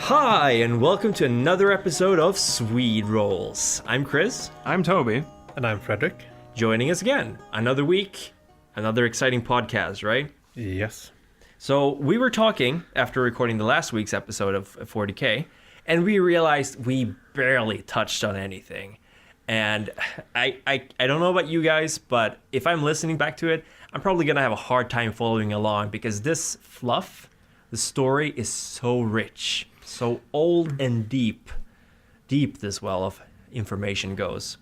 Hi, and welcome to another episode of Swede Rolls. I'm Chris. I'm Toby. And I'm Fredrik. Joining us again. Another week, another exciting podcast, right? Yes. So we were talking after recording the last week's episode of 40k, and we realized we barely touched on anything. And I don't know about you guys, but if I'm listening back to it, I'm probably going to have a hard time following along because this fluff, the story is so rich, so old and deep this well of information goes.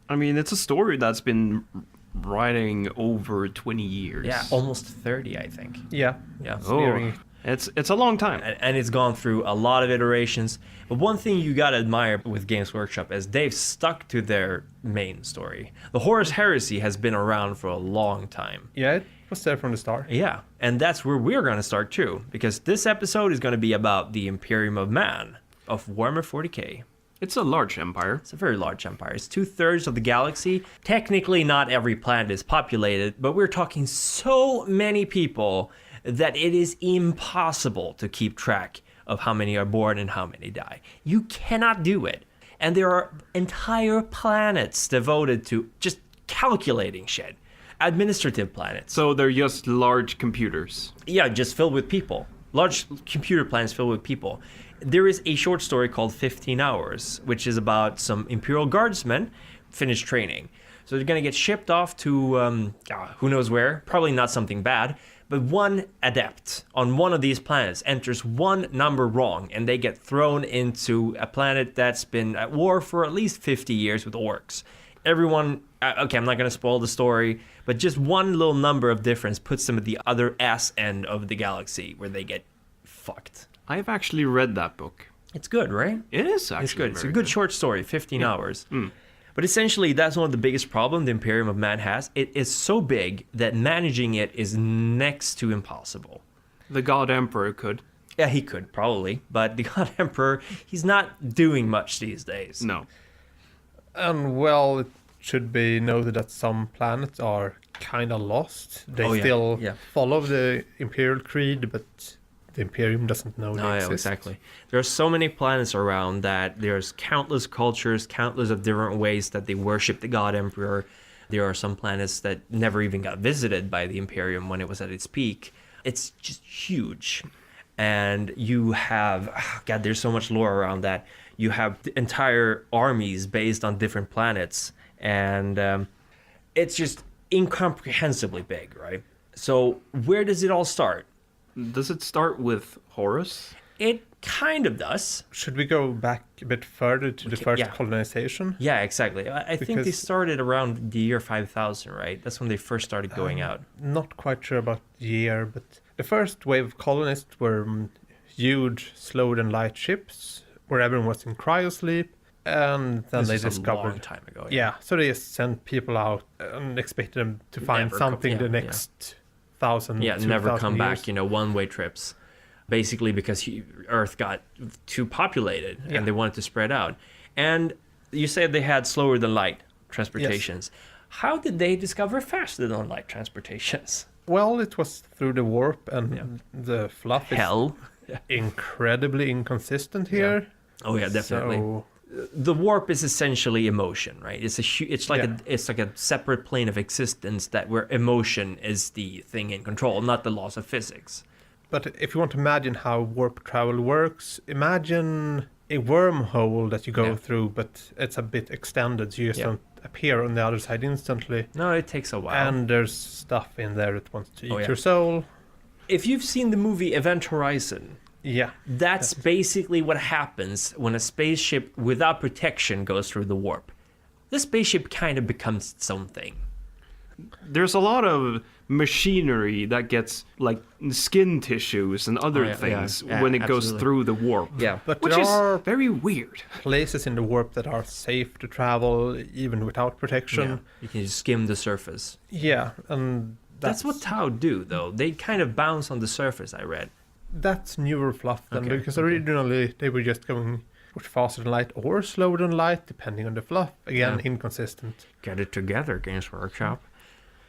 I mean, it's a story that's been writing over 20 years. Yeah, almost 30, I think. Yeah. Yeah. Oh, it's a long time. And it's gone through a lot of iterations. But one thing you gotta admire with Games Workshop is they've stuck to their main story. The Horus heresy has been around for a long time. Yeah, it was there from the start. Yeah, and that's where we're gonna start too, because this episode is gonna be about the Imperium of Man of Warhammer 40k. It's a large empire. It's a very large empire. It's 2/3 of the galaxy. Technically, not every planet is populated, but we're talking so many people that it is impossible to keep track of how many are born and how many die. You cannot do it. And there are entire planets devoted to just calculating shit. Administrative planets. So they're just large computers. Yeah, just filled with people. Large computer planets filled with people. There is a short story called 15 Hours, which is about some Imperial Guardsmen finished training. So they're going to get shipped off to who knows where, probably not something bad, but one adept on one of these planets enters one number wrong, and they get thrown into a planet that's been at war for at least 50 years with orcs. Everyone, okay, I'm not going to spoil the story, but just one little number of difference puts them at the other ass end of the galaxy where they get fucked. I've actually read that book. It's good, right? It is actually It's good. It's a very good short story, 15 hours. But essentially, that's one of the biggest problems the Imperium of Man has. It is so big that managing it is next to impossible. The God Emperor could. Yeah, he could, probably. But the God Emperor, he's not doing much these days. No. And well, it should be noted that some planets are kind of lost. They still follow the Imperial Creed, but the Imperium doesn't know they exist. Exactly. There are so many planets around that there's countless cultures, countless of different ways that they worship the God Emperor. There are some planets that never even got visited by the Imperium when it was at its peak. It's just huge. And you have, there's so much lore around that. You have entire armies based on different planets. And it's just incomprehensibly big, right? So where does it all start? Does it start with Horus? It kind of does. Should we go back a bit further to the first colonization? Yeah, exactly. I think they started around the year 5000, right? That's when they first started going out. Not quite sure about the year, but the first wave of colonists were huge, slowed and light ships where everyone was in cryosleep. And then this they discovered a long time ago. Yeah, so they sent people out and expected them to find something the next 1,000 never come years. back, one-way trips. Basically because Earth got too populated and they wanted to spread out. And you said they had slower than light transportations. Yes. How did they discover faster than light transportations? Well, it was through the warp and the fluff is incredibly inconsistent here. Yeah. Oh yeah, definitely. So the warp is essentially emotion, right? It's like a separate plane of existence where emotion is the thing in control, not the laws of physics. But if you want to imagine how warp travel works, imagine a wormhole that you go through, but it's a bit extended, so you just don't appear on the other side instantly. No, it takes a while. And there's stuff in there that wants to eat your soul. If you've seen the movie Event Horizon, that's basically what happens when a spaceship without protection goes through the warp. The spaceship kind of becomes its own thing. There's a lot of machinery that gets like skin tissues and other things when it goes through the warp. Yeah, but which is very weird. Places in the warp that are safe to travel even without protection. Yeah. You can just skim the surface. Yeah, and that's what Tau do, though. They kind of bounce on the surface, I read. That's newer fluff then, because originally they were just going much faster than light or slower than light, depending on the fluff. Again, inconsistent. Get it together, Games Workshop.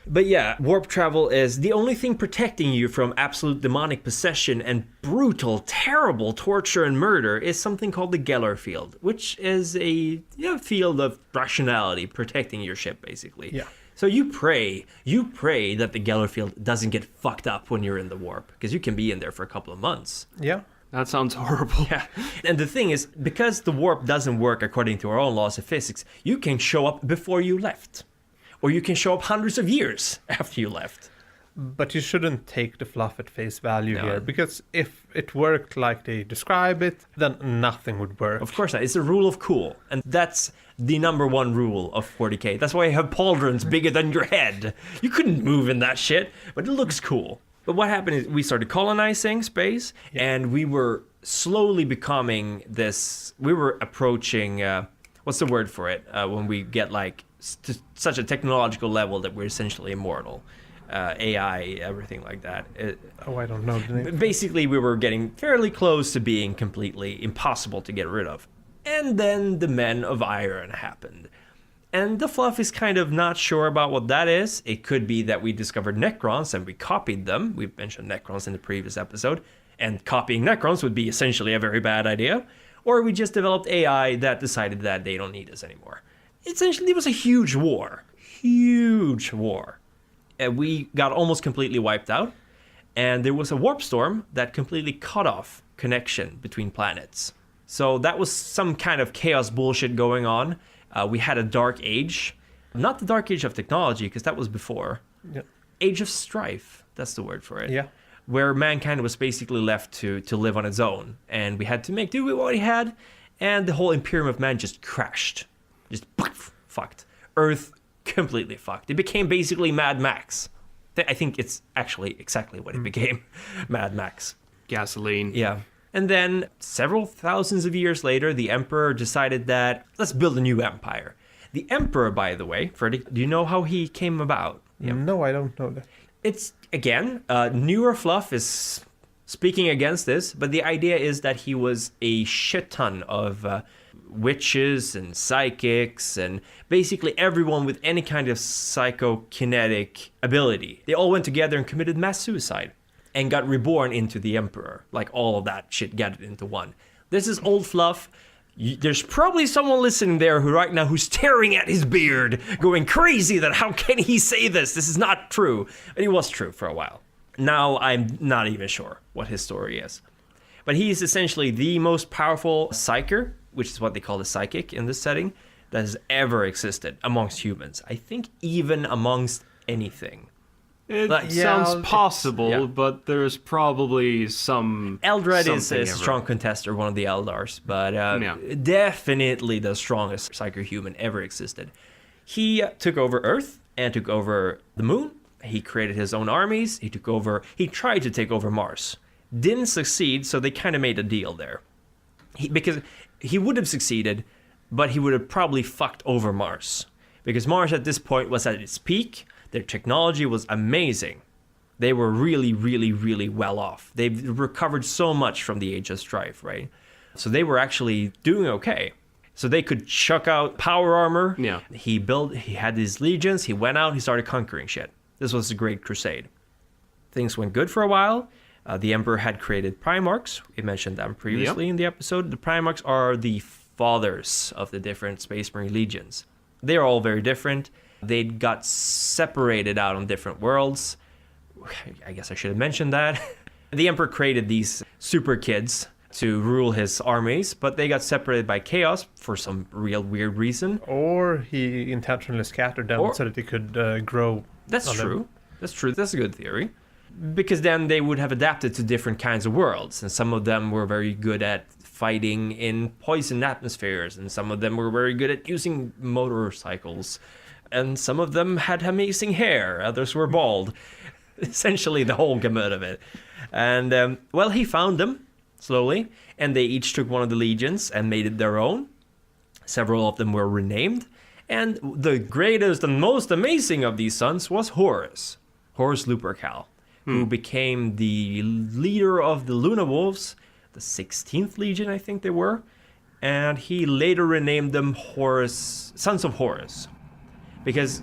But yeah, warp travel is the only thing protecting you from absolute demonic possession and brutal, terrible torture and murder is something called the Geller field, which is a field of rationality protecting your ship, basically. Yeah. So you pray that the Geller field doesn't get fucked up when you're in the warp, because you can be in there for a couple of months. Yeah. That sounds horrible. Yeah. And the thing is, because the warp doesn't work according to our own laws of physics, you can show up before you left. Or you can show up hundreds of years after you left. But you shouldn't take the fluff at face value here, because if it worked like they describe it, then nothing would work. Of course not. It's a rule of cool. And that's the number one rule of 40k. That's why you have pauldrons bigger than your head. You couldn't move in that shit, but it looks cool. But what happened is we started colonizing space, and we were slowly becoming this... We were approaching... what's the word for it? When we get like such a technological level that we're essentially immortal. AI, everything like that. I don't know the name. Basically, we were getting fairly close to being completely impossible to get rid of. And then the Men of Iron happened. And the fluff is kind of not sure about what that is. It could be that we discovered Necrons and we copied them. We mentioned Necrons in the previous episode. And copying Necrons would be essentially a very bad idea. Or we just developed AI that decided that they don't need us anymore. Essentially, it was a huge war. Huge war. And we got almost completely wiped out. And there was a warp storm that completely cut off connection between planets. So that was some kind of chaos bullshit going on. We had a dark age. Not the dark age of technology, because that was before. Yeah. Age of Strife. That's the word for it. Yeah. Where mankind was basically left to live on its own. And we had to make do with what we had. And the whole Imperium of Man just crashed. Just fucked. Earth completely fucked. It became basically Mad Max. I think it's actually exactly what it became. Mad Max. Gasoline. Yeah. And then several thousands of years later, the Emperor decided that let's build a new empire. The Emperor, by the way, Fredrik, do you know how he came about? No, I don't know that. It's, again, newer fluff is speaking against this, but the idea is that he was a shit ton of witches and psychics and basically everyone with any kind of psychokinetic ability. They all went together and committed mass suicide and got reborn into the Emperor. Like all of that shit gathered into one. This is old fluff. There's probably someone listening there who right now who's staring at his beard, going crazy that how can he say this? This is not true. But it was true for a while. Now I'm not even sure what his story is. But he is essentially the most powerful psyker, which is what they call the psychic in this setting, that has ever existed amongst humans. I think even amongst anything. It sounds possible, but there's probably some... Eldred is a strong contester, one of the Eldars, but definitely the strongest psycho-human ever existed. He took over Earth and took over the moon. He created his own armies. He tried to take over Mars. Didn't succeed, so they kind of made a deal there. Because he would have succeeded, but he would have probably fucked over Mars. Because Mars at this point was at its peak. Their technology was amazing. They were really, really, really well off. They've recovered so much from the Age of Strife, right? So they were actually doing okay. So they could chuck out power armor. Yeah. He had his legions. He went out. He started conquering shit. This was a great crusade. Things went good for a while. The Emperor had created Primarchs. We mentioned them previously in the episode. The Primarchs are the fathers of the different Space Marine legions. They are all very different. They got separated out on different worlds. I guess I should have mentioned that. The Emperor created these super kids to rule his armies, but they got separated by chaos for some real weird reason. Or he intentionally scattered them so that they could grow. That's true. That's true. That's a good theory. Because then they would have adapted to different kinds of worlds, and some of them were very good at fighting in poison atmospheres, and some of them were very good at using motorcycles. And some of them had amazing hair, others were bald. Essentially the whole gamut of it. And, he found them slowly, and they each took one of the legions and made it their own. Several of them were renamed. And the greatest and most amazing of these sons was Horus Lupercal, who became the leader of the Luna Wolves, the 16th Legion, I think they were. And he later renamed them Sons of Horus. Because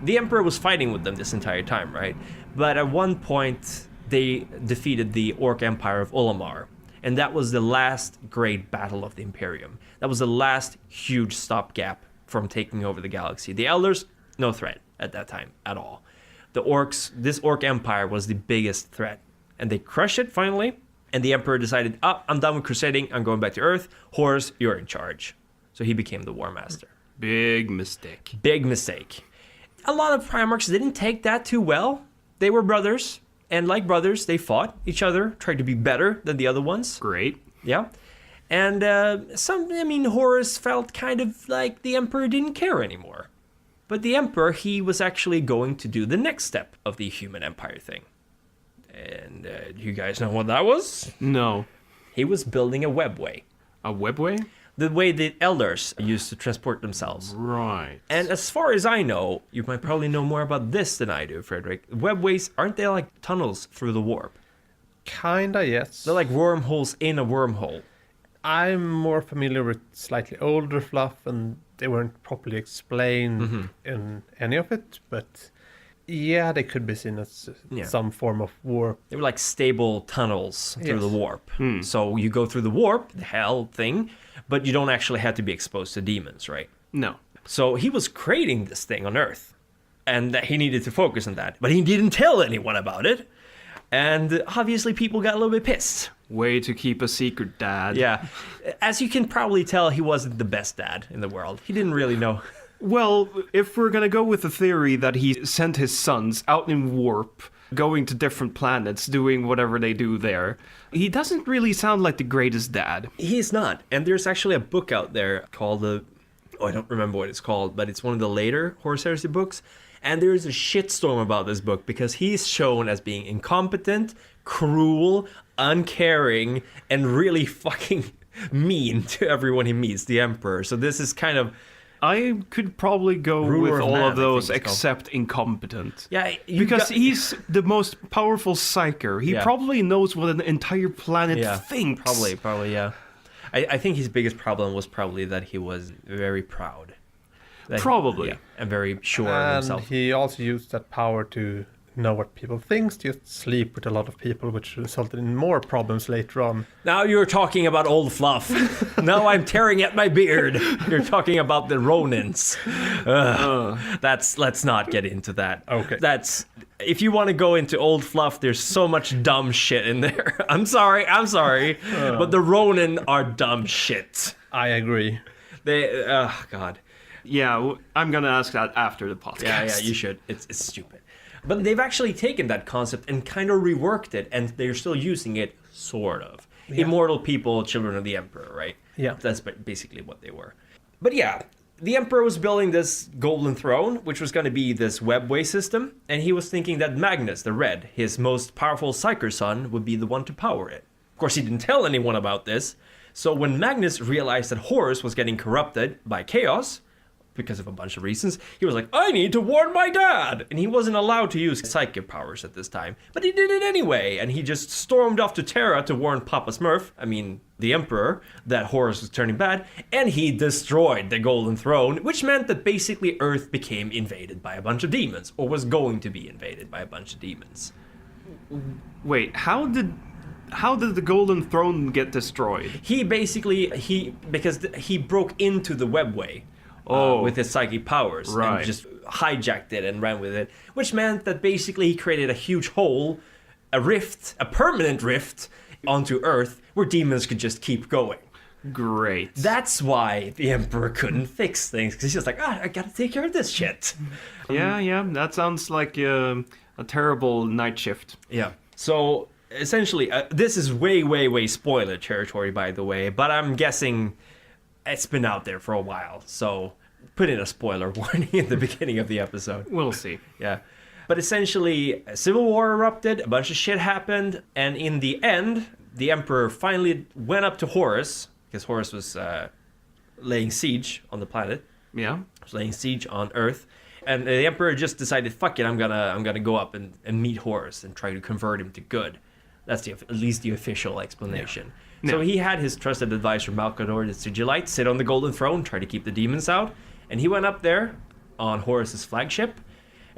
The Emperor was fighting with them this entire time, right? But at one point, they defeated the Orc Empire of Olimar. And that was the last great battle of the Imperium. That was the last huge stopgap from taking over the galaxy. The Elders, no threat at that time at all. The Orcs, this Orc Empire was the biggest threat. And they crushed it finally. And the Emperor decided, I'm done with crusading. I'm going back to Earth. Horus, you're in charge. So he became the War Master. Big mistake. Big mistake. A lot of Primarchs didn't take that too well. They were brothers, and like brothers, they fought each other, tried to be better than the other ones. Great. Yeah. And Horus felt kind of like the Emperor didn't care anymore. But the Emperor, he was actually going to do the next step of the human empire thing. And you guys know what that was? No. He was building a webway. A webway? The way the Elders used to transport themselves. Right. And as far as I know, you might probably know more about this than I do, Fredrik. Webways, aren't they like tunnels through the warp? Kinda, yes. They're like wormholes in a wormhole. I'm more familiar with slightly older fluff, and they weren't properly explained in any of it, but yeah, they could be seen as some form of warp. They were like stable tunnels through the warp. So you go through the warp, the hell thing, but you don't actually have to be exposed to demons, right? No. So he was creating this thing on Earth, and he needed to focus on that. But he didn't tell anyone about it, and obviously people got a little bit pissed. Way to keep a secret, Dad. Yeah. As you can probably tell, he wasn't the best dad in the world. He didn't really know. Well, if we're gonna go with the theory that he sent his sons out in warp, going to different planets, doing whatever they do there, he doesn't really sound like the greatest dad. He's not. And there's actually a book out there called I don't remember what it's called, but it's one of the later Horus Heresy books. And there's a shitstorm about this book because he's shown as being incompetent, cruel, uncaring, and really fucking mean to everyone he meets, the Emperor. So this is kind of... I could probably go Ruler with of all Man, of those I think it's except incompetent. Yeah, because he's the most powerful psyker. He probably knows what an entire planet thinks. Probably, yeah. I think his biggest problem was probably that he was very proud. Probably. And very sure of himself. And he also used that power to know what people think, just sleep with a lot of people, which resulted in more problems later on. Now you're talking about old fluff. Now I'm tearing at my beard. You're talking about the Ronins. Let's not get into that. Okay. If you want to go into old fluff, there's so much dumb shit in there. I'm sorry, but the Ronin are dumb shit. I agree. God. Yeah, I'm gonna ask that after the podcast. Yeah, you should. It's stupid. But they've actually taken that concept and kind of reworked it, and they're still using it, sort of. Yeah. Immortal people, children of the Emperor, right? Yeah. That's basically what they were. But yeah, the Emperor was building this golden throne, which was going to be this webway system, and he was thinking that Magnus, the Red, his most powerful Psyker son, would be the one to power it. Of course, he didn't tell anyone about this, so when Magnus realized that Horus was getting corrupted by chaos, because of a bunch of reasons, he was like, I need to warn my dad! And he wasn't allowed to use psychic powers at this time. But he did it anyway, and he just stormed off to Terra to warn Papa Smurf, the Emperor, that Horus was turning bad, and he destroyed the Golden Throne, which meant that basically Earth became invaded by a bunch of demons, or was going to be invaded by a bunch of demons. Wait, how did the Golden Throne get destroyed? Because he broke into the webway. With his psychic powers, and just hijacked it and ran with it, which meant that basically he created a huge hole, a permanent rift onto Earth where demons could just keep going. Great. That's why the Emperor couldn't fix things, because he's just like, I gotta take care of this shit. Yeah, that sounds like a terrible night shift. Yeah. So essentially, this is way spoiler territory, by the way, but I'm guessing it's been out there for a while, so put in a spoiler warning in the beginning of the episode. We'll see. Yeah. But essentially, a civil war erupted, a bunch of shit happened, and in the end, the Emperor finally went up to Horus, because Horus was laying siege on the planet. Yeah. Was laying siege on Earth. And the Emperor just decided, fuck it, I'm gonna go up and meet Horus and try to convert him to good. That's at least the official explanation. Yeah. So he had his trusted advisor Malcador the Sigillite sit on the Golden Throne, try to keep the demons out, and he went up there on Horus's flagship,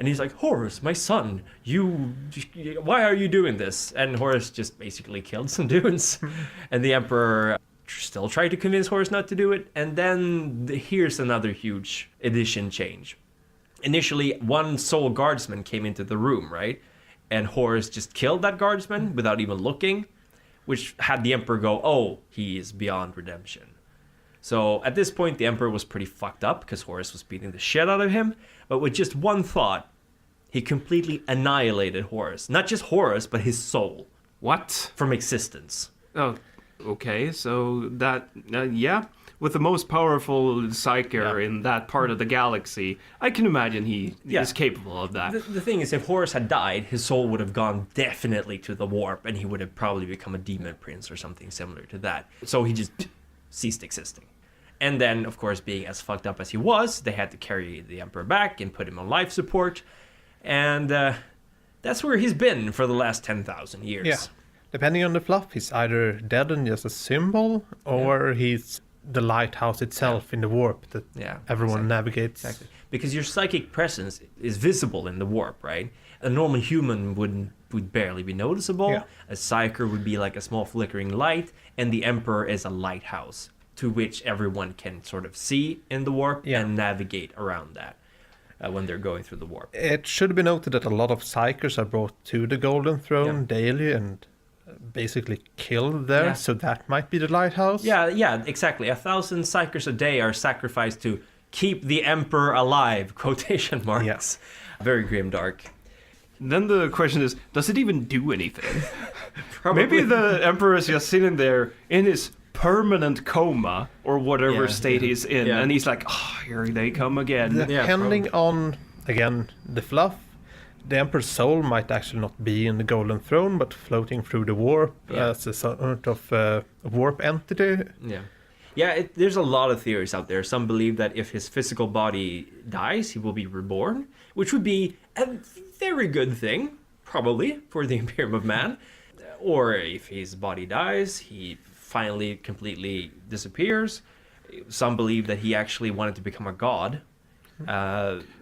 And he's like, Horus, my son, why are you doing this? And Horus just basically killed some dudes. And the Emperor still tried to convince Horus not to do it. And then here's another huge edition change. Initially, one sole guardsman came into the room, right? And Horus just killed that guardsman without even looking, which had the Emperor go, oh, he is beyond redemption. So at this point, the Emperor was pretty fucked up because Horus was beating the shit out of him. But with just one thought, he completely annihilated Horus. Not just Horus, but his soul. What? From existence. Oh, okay. So that, yeah. With the most powerful psyker in that part of the galaxy, I can imagine he is capable of that. The thing is, if Horus had died, his soul would have gone definitely to the warp, and he would have probably become a demon prince or something similar to that. So he just ceased existing. And then, of course, being as fucked up as he was, they had to carry the Emperor back and put him on life support. And that's where he's been for the last 10,000 years. Yeah. Depending on the fluff, he's either dead and just a symbol, or he's the lighthouse itself in the warp that everyone navigates. Exactly. Because your psychic presence is visible in the warp, right? A normal human would barely be noticeable. Yeah. A psyker would be like a small flickering light, and the Emperor is a lighthouse to which everyone can sort of see in the warp and navigate around that when they're going through the warp. It should be noted that a lot of psykers are brought to the Golden Throne daily and basically killed there, so that might be the lighthouse. Yeah, exactly. 1,000 psykers a day are sacrificed to keep the Emperor alive, quotation marks. Yeah. Very grimdark. Then the question is, does it even do anything? Maybe the Emperor is just sitting there in his permanent coma or whatever state he's in, and he's like, oh, here they come again. Depending on, again, the fluff, the Emperor's soul might actually not be in the Golden Throne, but floating through the warp as a sort of warp entity. There's a lot of theories out there. Some believe that if his physical body dies, he will be reborn, which would be a very good thing, probably, for the Imperium of Man. Or if his body dies, he finally completely disappears. Some believe that he actually wanted to become a god.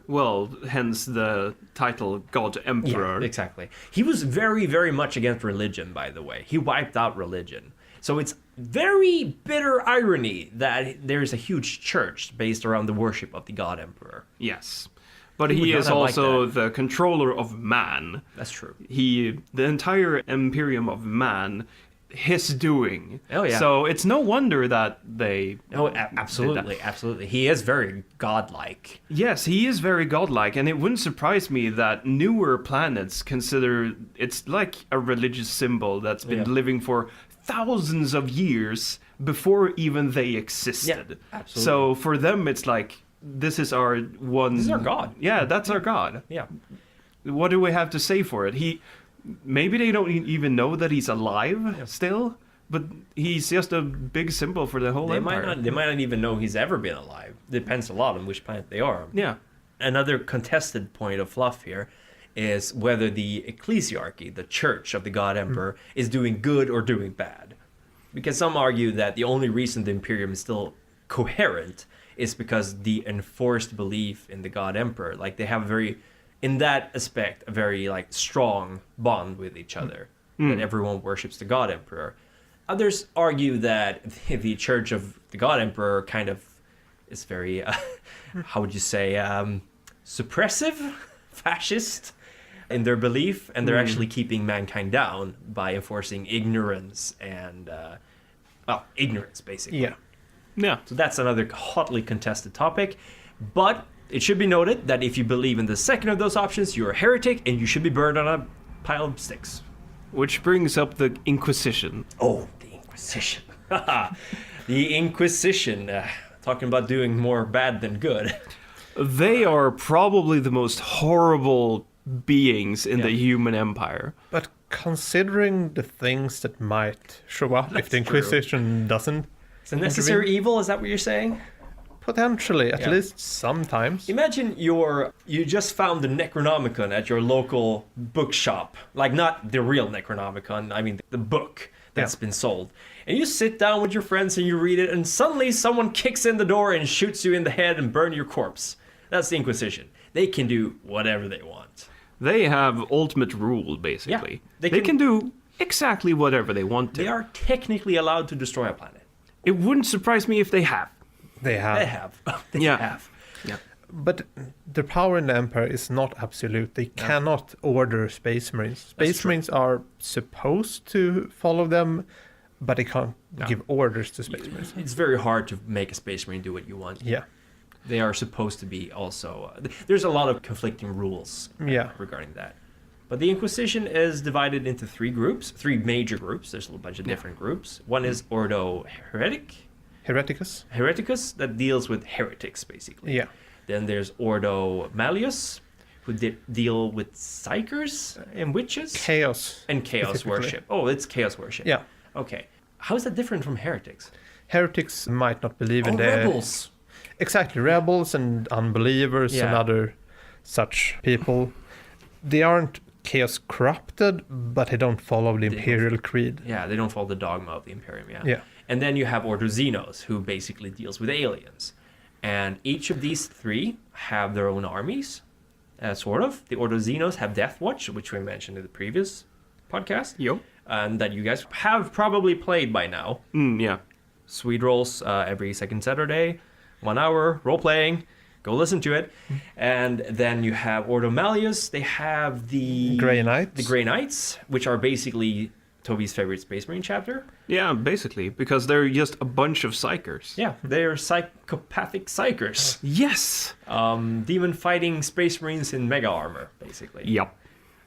Well, hence the title God Emperor. Yeah, exactly. He was very, very much against religion, by the way. He wiped out religion. So it's very bitter irony that there's a huge church based around the worship of the God Emperor. Yes. But he is also the controller of man. That's true. The entire Imperium of Man, his doing. Oh, yeah. So it's no wonder that they... Oh, absolutely. He is very godlike. Yes, he is very godlike, and it wouldn't surprise me that newer planets consider it's like a religious symbol that's been living for thousands of years before even they existed. Yeah, absolutely. So for them, it's like, this is our one... This is our god. Yeah, that's our god. Yeah. What do we have to say for it? Maybe they don't even know that he's alive still, but he's just a big symbol for the whole empire. They might not even know he's ever been alive. Depends a lot on which planet they are. Yeah. Another contested point of fluff here is whether the ecclesiarchy, the church of the God Emperor, is doing good or doing bad. Because some argue that the only reason the Imperium is still coherent is because the enforced belief in the God Emperor. Like, they have in that aspect, a very strong bond with each other. That everyone worships the God Emperor. Others argue that the Church of the God Emperor kind of is very, how would you say, suppressive, fascist in their belief, and they're actually keeping mankind down by enforcing ignorance and, ignorance, basically. Yeah. So that's another hotly contested topic, but it should be noted that if you believe in the second of those options, you're a heretic and you should be burned on a pile of sticks. Which brings up the Inquisition. Oh, the Inquisition. The Inquisition. Talking about doing more bad than good. They are probably the most horrible beings in the human empire. But considering the things that might show up if the Inquisition doesn't... It's a necessary evil, is that what you're saying? Potentially, at least sometimes. Imagine you just found the Necronomicon at your local bookshop. Like, not the real Necronomicon, I mean the book that's been sold. And you sit down with your friends and you read it, and suddenly someone kicks in the door and shoots you in the head and burns your corpse. That's the Inquisition. They can do whatever they want. They have ultimate rule, basically. Yeah, they can do exactly whatever they want to. They are technically allowed to destroy a planet. It wouldn't surprise me if they have. They have. They have. They Yeah. have. Yeah. But the power in the Empire is not absolute. They cannot order Space Marines. Space Marines are supposed to follow them, but they can't give orders to Space Marines. It's very hard to make a Space Marine do what you want. Yeah. They are supposed to be also... there's a lot of conflicting rules regarding that. But the Inquisition is divided into three major groups. There's a bunch of different groups. One is Ordo Hereticus, that deals with heretics, basically. Yeah. Then there's Ordo Malleus, who deal with psychers and witches. Chaos. And chaos worship. Oh, it's chaos worship. Yeah. Okay. How is that different from heretics? Heretics might not believe in the... rebels. Exactly. Rebels and unbelievers and other such people. They aren't chaos corrupted, but they don't follow the Imperial Creed. Yeah, they don't follow the dogma of the Imperium, Yeah. And then you have Ordo Xenos, who basically deals with aliens. And each of these three have their own armies, sort of. The Ordo Xenos have Death Watch, which we mentioned in the previous podcast. Yo. That you guys have probably played by now. Yeah. Swede rolls every second Saturday, 1 hour, role-playing. Go listen to it. And then you have Ordo Malleus. They have the... Grey Knights. The Grey Knights, which are basically Toby's favorite Space Marine chapter. Yeah, basically, because they're just a bunch of psychers. Yeah, they're psychopathic psychers. Yes! Demon-fighting Space Marines in mega armor, basically. Yep.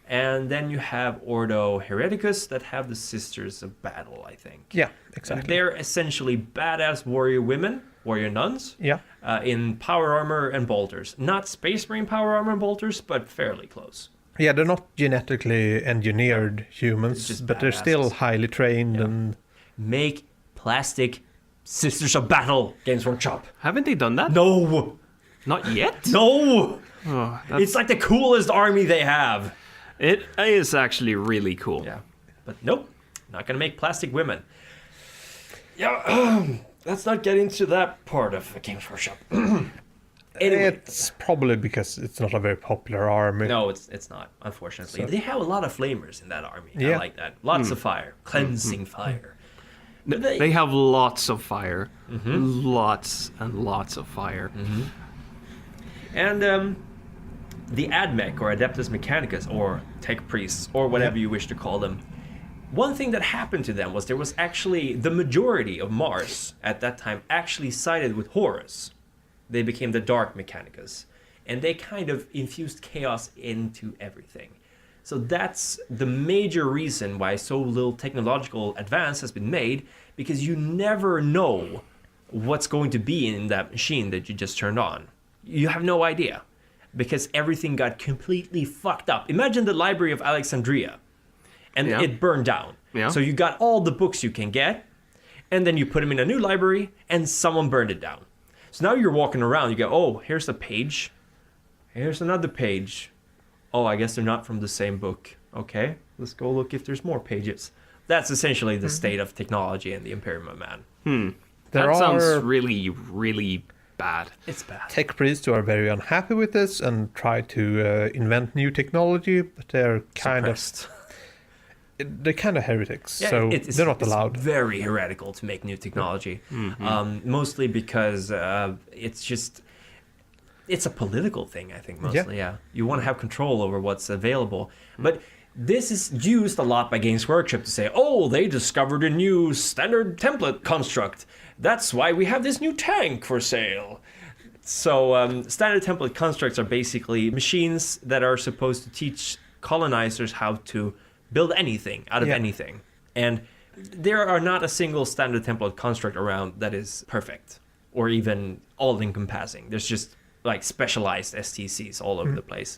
And then you have Ordo Hereticus that have the Sisters of Battle, I think. Yeah, exactly. They're essentially badass warrior women, warrior nuns, Yeah. in power armor and bolters. Not Space Marine power armor and bolters, but fairly close. Yeah, they're not genetically engineered humans, Just but they're still badasses. highly trained and... Make plastic Sisters of Battle, Games Workshop. Haven't they done that? No! Not yet? No! Oh, It's like the coolest army they have. It is actually really cool. Yeah. But nope, not gonna make plastic women. Yeah, let's not get into that part of Games Workshop. Anyway. It's probably because it's not a very popular army. No, it's not, unfortunately. So- They have a lot of flamers in that army. I Yeah. like that. Lots of fire. Cleansing fire. But They have lots of fire. Lots and lots of fire. And the AdMech, or Adeptus Mechanicus, or Tech Priests, or whatever you wish to call them, one thing that happened to them was there was actually the majority of Mars at that time actually sided with Horus. They became the Dark Mechanicus, and they kind of infused chaos into everything. So that's the major reason why so little technological advance has been made, because you never know what's going to be in that machine that you just turned on. You have no idea, because everything got completely fucked up. Imagine the Library of Alexandria, and it burned down. Yeah. So you got all the books you can get, and then you put them in a new library, and someone burned it down. So now you're walking around, you go, oh, here's a page. Here's another page. Oh, I guess they're not from the same book. Okay, let's go look if there's more pages. That's essentially the state of technology in the Imperium of Man. That sounds really, really bad. It's bad. Tech priests who are very unhappy with this and try to invent new technology, but they're kind Suppressed. they're kind of heretics, Yeah, so they're not it's allowed. very heretical to make new technology. Mostly because it's a political thing, I think, mostly, yeah. You want to have control over what's available. But this is used a lot by Games Workshop to say, oh, they discovered a new standard template construct. That's why we have this new tank for sale. So standard template constructs are basically machines that are supposed to teach colonizers how to build anything out of anything. And there are not a single standard template construct around that is perfect or even all-encompassing. There's just like specialized STCs all over the place.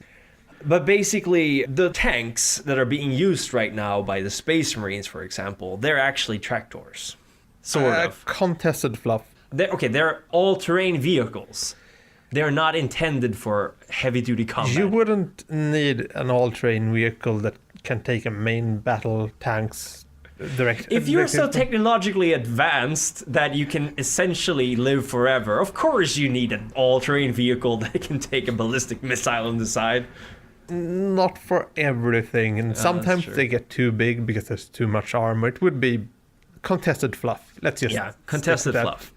But basically, the tanks that are being used right now by the Space Marines, for example, they're actually tractors. Sort of. Contested fluff. They're all-terrain vehicles. They're not intended for heavy-duty combat. You wouldn't need an all-terrain vehicle that can take a main battle tank's direct. If you're so technologically advanced that you can essentially live forever, of course you need an all-terrain vehicle that can take a ballistic missile on the side. Not for everything, and sometimes they get too big because there's too much armor. It would be contested fluff. Let's just contested fluff.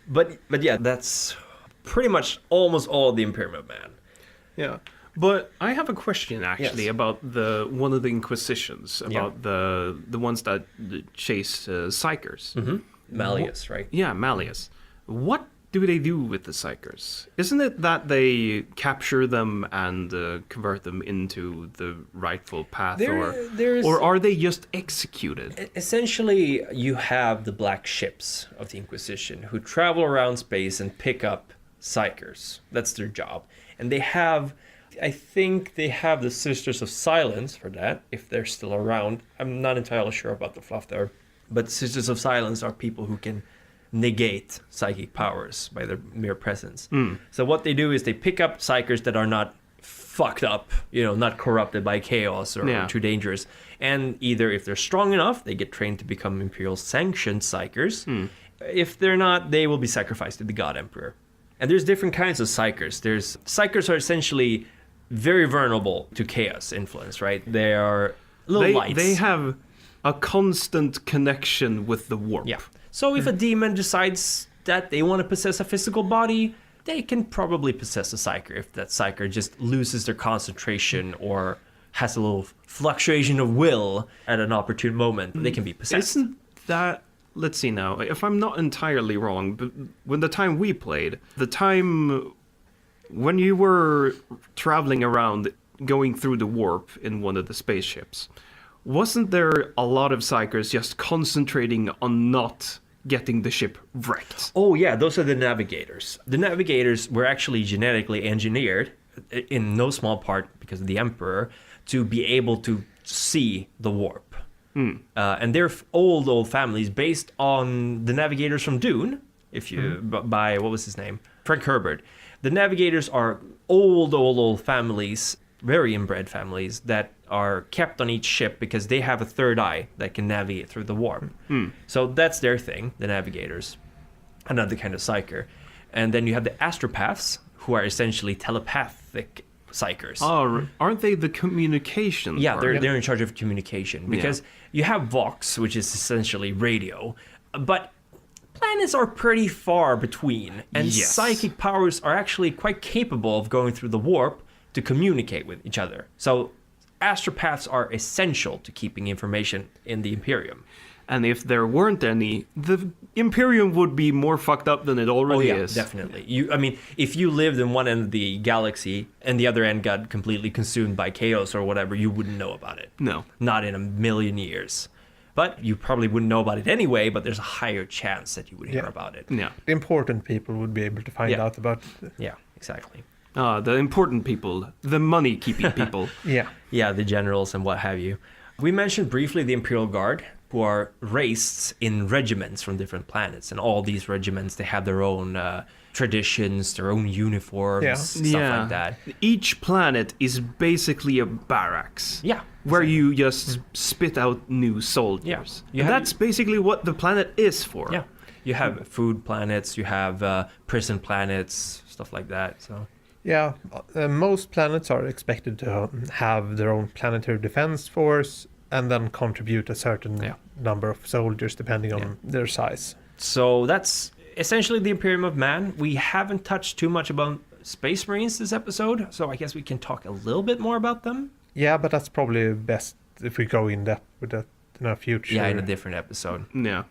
But yeah, that's pretty much almost all of the Imperium of Man. Yeah. But I have a question actually about one of the Inquisitions, about the ones that chase Psykers. Mm-hmm. Malleus, right? Yeah, Malleus. What do they do with the Psykers? Isn't it that they capture them and convert them into the rightful path, or are they just executed? Essentially, you have the black ships of the Inquisition who travel around space and pick up Psykers. That's their job. And I think they have the Sisters of Silence for that, if they're still around. I'm not entirely sure about the fluff there. But Sisters of Silence are people who can negate psychic powers by their mere presence. So what they do is they pick up Psykers that are not fucked up, not corrupted by chaos or too dangerous. And either if they're strong enough, they get trained to become Imperial sanctioned Psykers. If they're not, they will be sacrificed to the God Emperor. And there's different kinds of Psykers. Psykers are essentially very vulnerable to chaos influence, right? They are little lights. They have a constant connection with the warp. Yeah. So if a demon decides that they want to possess a physical body, they can probably possess a Psyker if that Psyker just loses their concentration or has a little fluctuation of will at an opportune moment. They can be possessed. Isn't that... Let's see now, if I'm not entirely wrong, but when the time we played, the time when you were traveling around, going through the warp in one of the spaceships, wasn't there a lot of Psykers just concentrating on not getting the ship wrecked? Oh yeah, those are the navigators. The navigators were actually genetically engineered, in no small part because of the Emperor, to be able to see the warp. And they're old families based on the navigators from Dune, by, what was his name? Frank Herbert. The navigators are old families, very inbred families, that are kept on each ship because they have a third eye that can navigate through the warp. So that's their thing, the navigators. Another kind of Psyker. And then you have the astropaths, who are essentially telepathic Psykers. Oh, aren't they the communication? Yeah, they're in charge of communication because you have Vox, which is essentially radio, but planets are pretty far between, and psychic powers are actually quite capable of going through the warp to communicate with each other. So astropaths are essential to keeping information in the Imperium. And if there weren't any, the Imperium would be more fucked up than it already is. Definitely. If you lived in one end of the galaxy and the other end got completely consumed by chaos or whatever, you wouldn't know about it. No. Not in a million years. But you probably wouldn't know about it anyway, but there's a higher chance that you would hear about it. Yeah. The important people would be able to find out about it. Yeah, exactly. The important people, the money-keeping people. Yeah, the generals and what have you. We mentioned briefly the Imperial Guard, who are raised in regiments from different planets. And all these regiments, they have their own traditions, their own uniforms, stuff like that. Each planet is basically a barracks. Yeah. Where you just spit out new soldiers. Yeah. And that's basically what the planet is for. Yeah. You have food planets, you have prison planets, stuff like that. So. Yeah, most planets are expected to have their own planetary defense force and then contribute a certain number of soldiers depending on their size. So that's essentially the Imperium of Man. We haven't touched too much about Space Marines this episode, so I guess we can talk a little bit more about them. Yeah, but that's probably best if we go in depth with that in a future. Yeah, in a different episode. Yeah.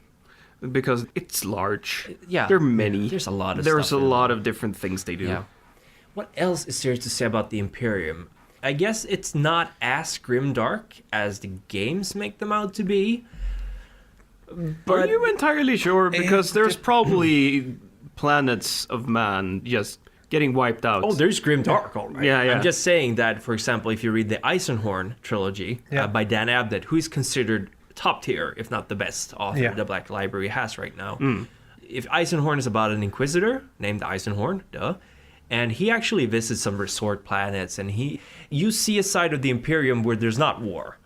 Because it's large. Yeah. There are many. There's a lot of There's stuff a lot of different things they do. Yeah. What else is there to say about the Imperium? I guess it's not as grimdark as the games make them out to be. But are you entirely sure? Because there's probably planets of man just getting wiped out. Oh, there's grimdark, all right. Yeah. I'm just saying that, for example, if you read the Eisenhorn trilogy by Dan Abnett, who is considered top tier, if not the best author the Black Library has right now. If Eisenhorn is about an Inquisitor named Eisenhorn, and he actually visits some resort planets, and you see a side of the Imperium where there's not war.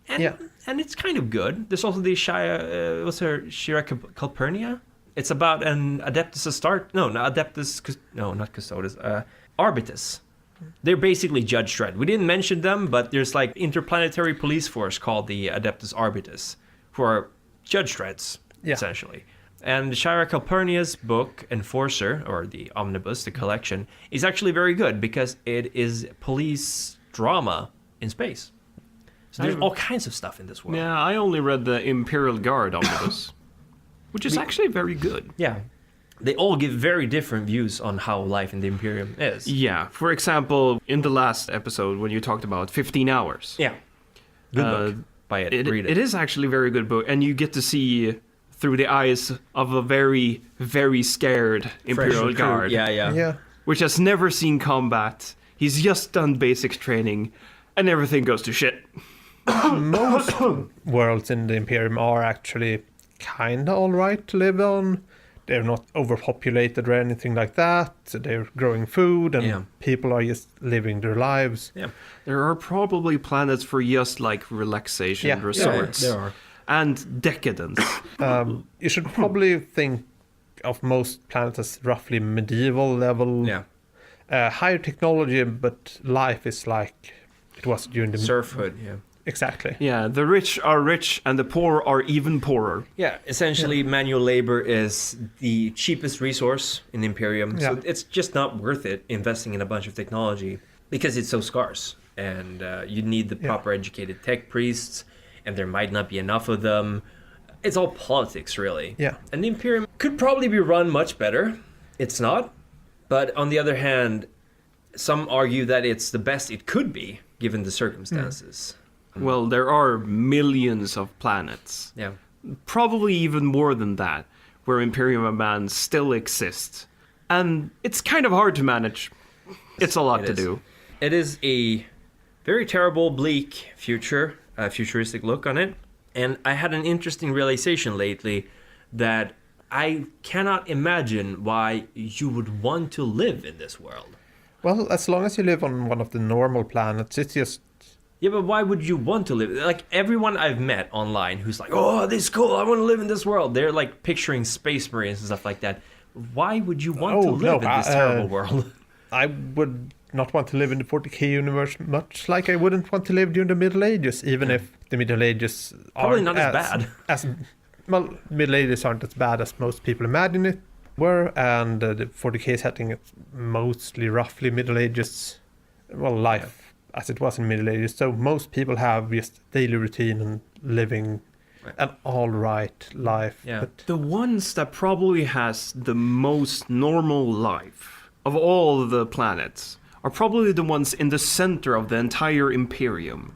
And and it's kind of good. There's also the Shira Calpurnia. It's about an Adeptus Astarte. No, not Adeptus. No, not Custodes. Arbitus. They're basically Judge Dredd. We didn't mention them, but there's like interplanetary police force called the Adeptus Arbitus, who are Judge Dredds, essentially. And Shira Calpurnia's book, Enforcer, or the Omnibus, the collection, is actually very good because it is police drama in space. So there's all kinds of stuff in this world. Yeah, I only read the Imperial Guard Omnibus, which is actually very good. Yeah. They all give very different views on how life in the Imperium is. Yeah. For example, in the last episode when you talked about 15 Hours. Yeah. Good book. Buy it. Read it. It is actually a very good book, and you get to see through the eyes of a very, very scared Imperial Guard. Yeah. Which has never seen combat. He's just done basics training, and everything goes to shit. Most worlds in the Imperium are actually kinda alright to live on. They're not overpopulated or anything like that. They're growing food and people are just living their lives. Yeah. There are probably planets for just like relaxation resorts. There are. And decadence. You should probably think of most planets as roughly medieval level. Yeah. Higher technology, but life is like it was during the serfhood. Yeah. Exactly. Yeah, the rich are rich and the poor are even poorer. Yeah, essentially manual labor is the cheapest resource in the Imperium. So it's just not worth it investing in a bunch of technology because it's so scarce. And you need the proper educated tech priests, and there might not be enough of them. It's all politics, really. Yeah. And the Imperium could probably be run much better. It's not. But on the other hand, some argue that it's the best it could be, given the circumstances. Well, there are millions of planets. Yeah. Probably even more than that, where Imperium of Man still exists. And it's kind of hard to manage. It's a lot to do. It is a very terrible, bleak future, futuristic look on it. And I had an interesting realization lately that I cannot imagine why you would want to live in this world. Well, as long as you live on one of the normal planets, it's just... Yeah, but why would you want to live? Like, everyone I've met online who's like, oh, this is cool, I want to live in this world. They're, like, picturing Space Marines and stuff like that. Why would you want to live in this terrible world? I would not want to live in the 40k universe much like I wouldn't want to live during the Middle Ages, even if the Middle Ages probably not as bad. Well, Middle Ages aren't as bad as most people imagine it were, and the 40k setting is mostly roughly Middle Ages, life as it was in Middle Ages. So most people have just daily routine and living an all right life. Yeah. But the ones that probably has the most normal life of all the planets are probably the ones in the center of the entire Imperium.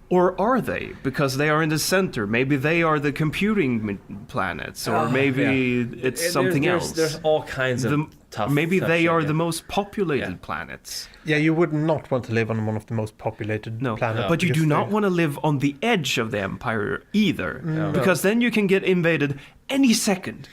Or are they? Because they are in the center. Maybe they are the computing planets, or maybe it's something else. There's all kinds of tough. Maybe they are the most populated planets. yeah, you would not want to live on one of the most populated planets. But you do not want to live on the edge of the Empire either, because then you can get invaded any second.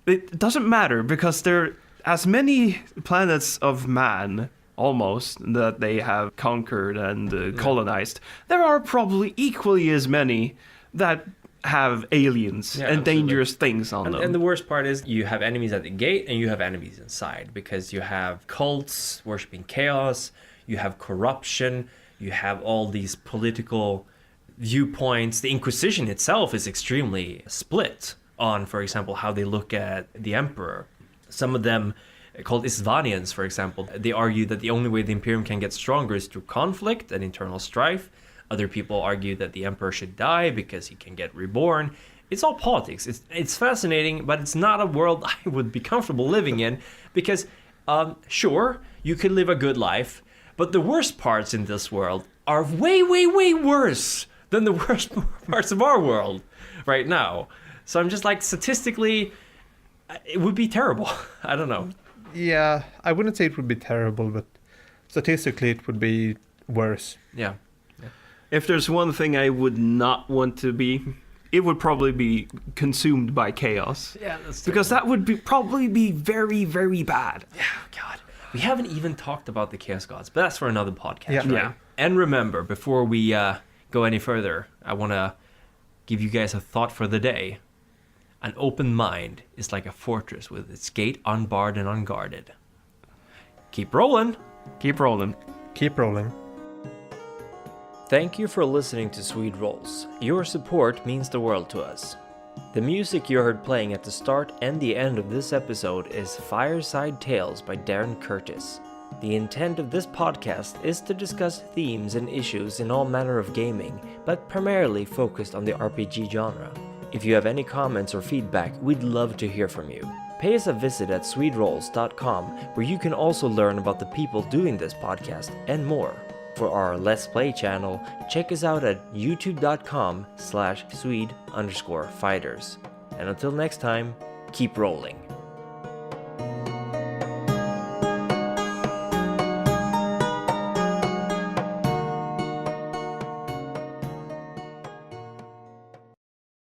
It doesn't matter, because there are as many planets of man almost that they have conquered and colonized. There are probably equally as many that have aliens and dangerous things on them. And the worst part is you have enemies at the gate and you have enemies inside, because you have cults worshipping chaos, you have corruption, you have all these political viewpoints. The Inquisition itself is extremely split on, for example, how they look at the Emperor. Some of them, called Isvanians, for example, they argue that the only way the Imperium can get stronger is through conflict and internal strife. Other people argue that the Emperor should die because he can get reborn. It's all politics. It's fascinating, but it's not a world I would be comfortable living in, because, sure, you can live a good life, but the worst parts in this world are way, way, way worse than the worst parts of our world right now. So I'm just like, statistically, it would be terrible. I don't know. Yeah, I wouldn't say it would be terrible, but statistically it would be worse. Yeah. If there's one thing I would not want to be, it would probably be consumed by chaos. Yeah, that's because that would probably be very, very bad. Yeah, God. We haven't even talked about the Chaos Gods, but that's for another podcast, yeah. right? Yeah. And remember, before we go any further, I want to give you guys a thought for the day. An open mind is like a fortress with its gate unbarred and unguarded. Keep rolling! Keep rolling. Keep rolling. Thank you for listening to Swede Rolls. Your support means the world to us. The music you heard playing at the start and the end of this episode is Fireside Tales by Darren Curtis. The intent of this podcast is to discuss themes and issues in all manner of gaming, but primarily focused on the RPG genre. If you have any comments or feedback, we'd love to hear from you. Pay us a visit at swederolls.com, where you can also learn about the people doing this podcast and more. For our Let's Play channel, check us out at youtube.com/Swede_fighters. And until next time, keep rolling.